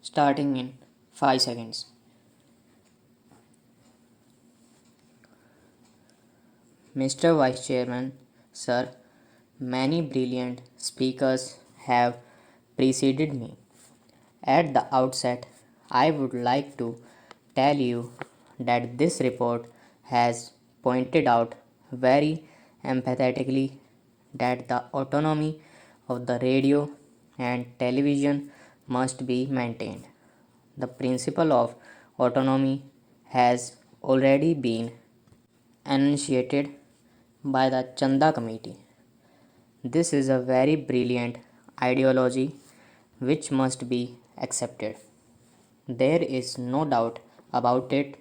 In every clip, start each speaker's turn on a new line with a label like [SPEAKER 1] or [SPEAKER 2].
[SPEAKER 1] starting in 5 seconds. Mr. Vice Chairman, sir, many brilliant speakers have preceded me. At the outset, I would like to tell you that this report has pointed out very empathetically that the autonomy of the radio and television must be maintained. The principle of autonomy has already been enunciated by the Chanda Committee. This is a very brilliant ideology which must be accepted. There is no doubt about it.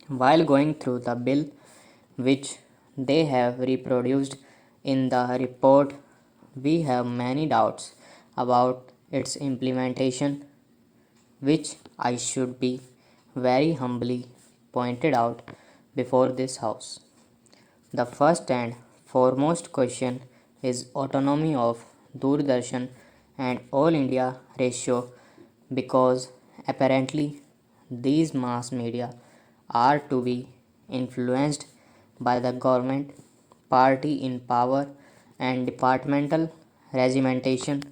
[SPEAKER 1] While going through the bill which they have reproduced in the report, we have many doubts about its implementation, which I should be very humbly pointed out before this House. The first and foremost question is autonomy of Doordarshan and All India ratio, because apparently these mass media are to be influenced by the government party in power, and departmental regimentation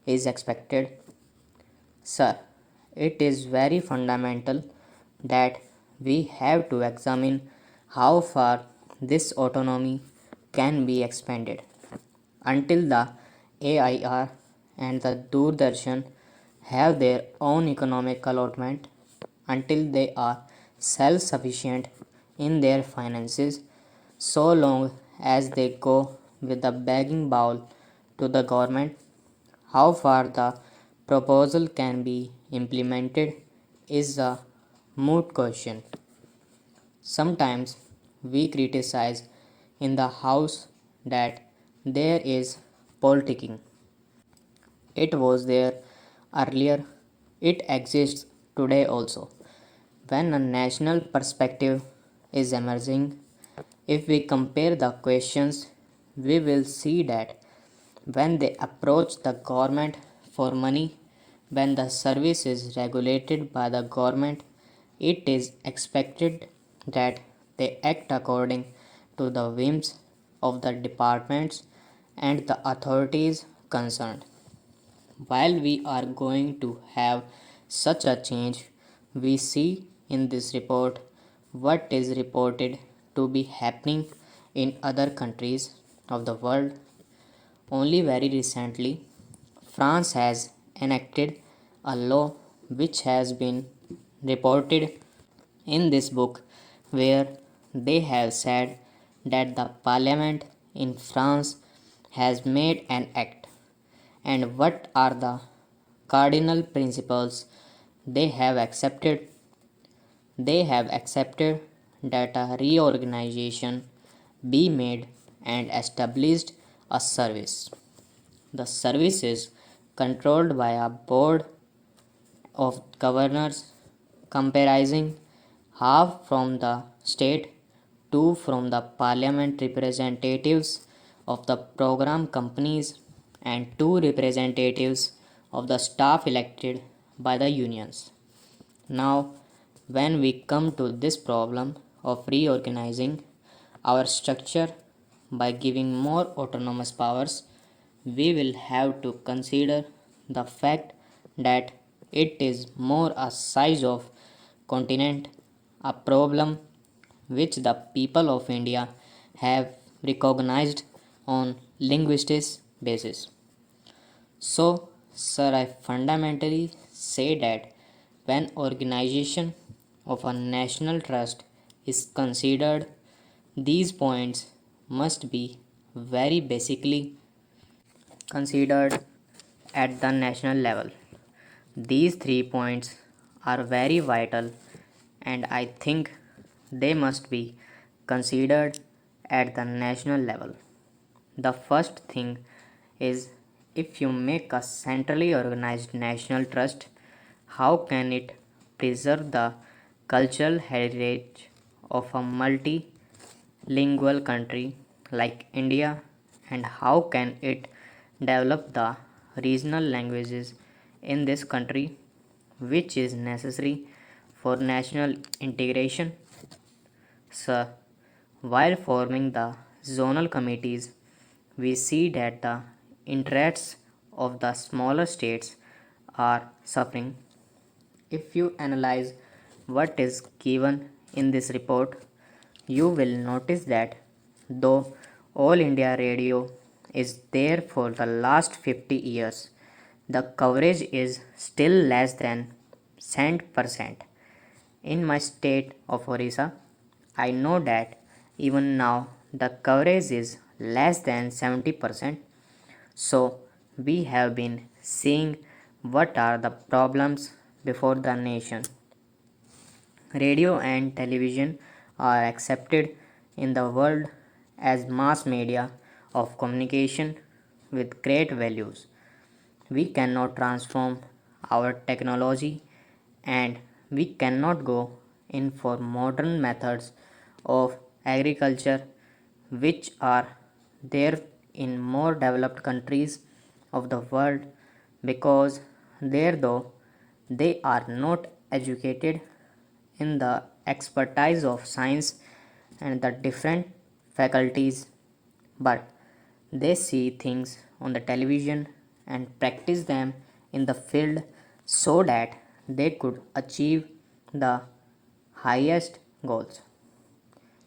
[SPEAKER 1] is expected. Sir, it is very fundamental that we have to examine how far this autonomy can be expanded. Until the AIR and the Doordarshan have their own economic allotment, until they are self sufficient in their finances, so long as they go with the begging bowl to the government, how far the proposal can be implemented is a moot question. Sometimes we criticize in the House that there is politicking. It was there earlier, it exists today also. When a national perspective is emerging, if we compare the questions, we will see that when they approach the government for money, when the service is regulated by the government, it is expected that they act according to the whims of the departments and the authorities concerned. While we are going to have such a change, we see in this report what is reported to be happening in other countries of the world. Only very recently, France has enacted a law which has been reported in this book, where they have said that the parliament in France has made an act, and what are the cardinal principles they have accepted. They have accepted that a reorganization be made and established a service. The service is controlled by a board of governors comprising half from the state, two from the parliament representatives of the program companies, and two representatives of the staff elected by the unions. Now, when we come to this problem of reorganizing our structure by giving more autonomous powers, we will have to consider the fact that it is more a size of continent, a problem which the people of India have recognized on linguistic basis. So, sir, I fundamentally say that when organization of a national trust is considered, these points must be very basically considered at the national level. These 3 points are very vital, and I think they must be considered at the national level. The first thing is, if you make a centrally organized national trust, how can it preserve the cultural heritage of a multilingual country like India, and how can it develop the regional languages in this country? which is necessary for national integration. Sir, while forming the zonal committees, we see that the interests of the smaller states are suffering. If you analyze what is given in this report, you will notice that though All India Radio is there for the last 50 years, the coverage is still less than 100%. In my state of Orissa, I know that even now the coverage is less than 70%. So, we have been seeing what are the problems before the nation. Radio and television are accepted in the world as mass media of communication with great values. We cannot transform our technology and we cannot go in for modern methods of agriculture which are there in more developed countries of the world because there though they are not educated in the expertise of science and the different faculties, but they see things on the television and practice them in the field so that they could achieve the highest goals.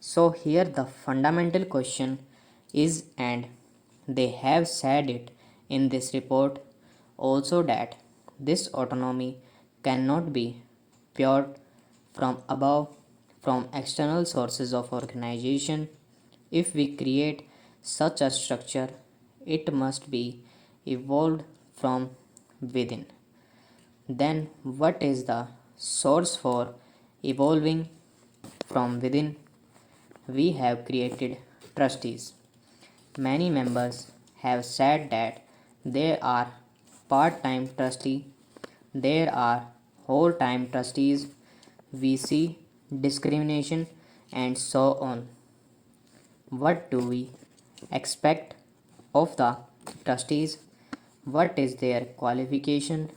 [SPEAKER 1] So, here the fundamental question is, and they have said it in this report also, that this autonomy cannot be pure from above, from external sources of organization. If we create such a structure, it must be evolved from within. Then, what is the source for evolving from within? We have created trustees. Many members have said that there are part time trustees, there are whole time trustees, we see discrimination, and so on. What do we expect of the trustees? What is their qualification?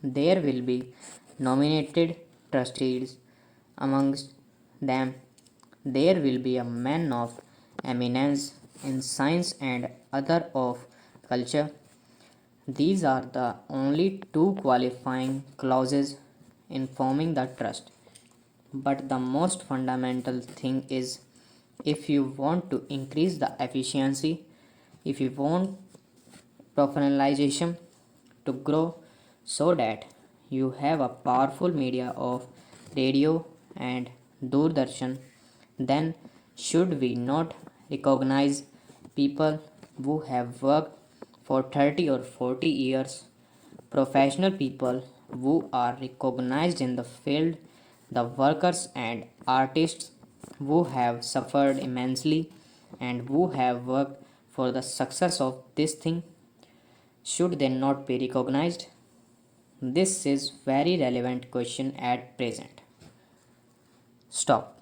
[SPEAKER 1] There will be nominated trustees. Amongst them, there will be a man of eminence in science and other of culture. These are the only two qualifying clauses in forming the trust. But the most fundamental thing is, if you want to increase the efficiency, if you want professionalization to grow so that you have a powerful media of radio and Doordarshan, then should we not recognize people who have worked for 30 or 40 years, professional people who are recognized in the field, the workers and artists who have suffered immensely and who have worked for the success of this thing? Should they not be recognized? This is very relevant question at present. Stop.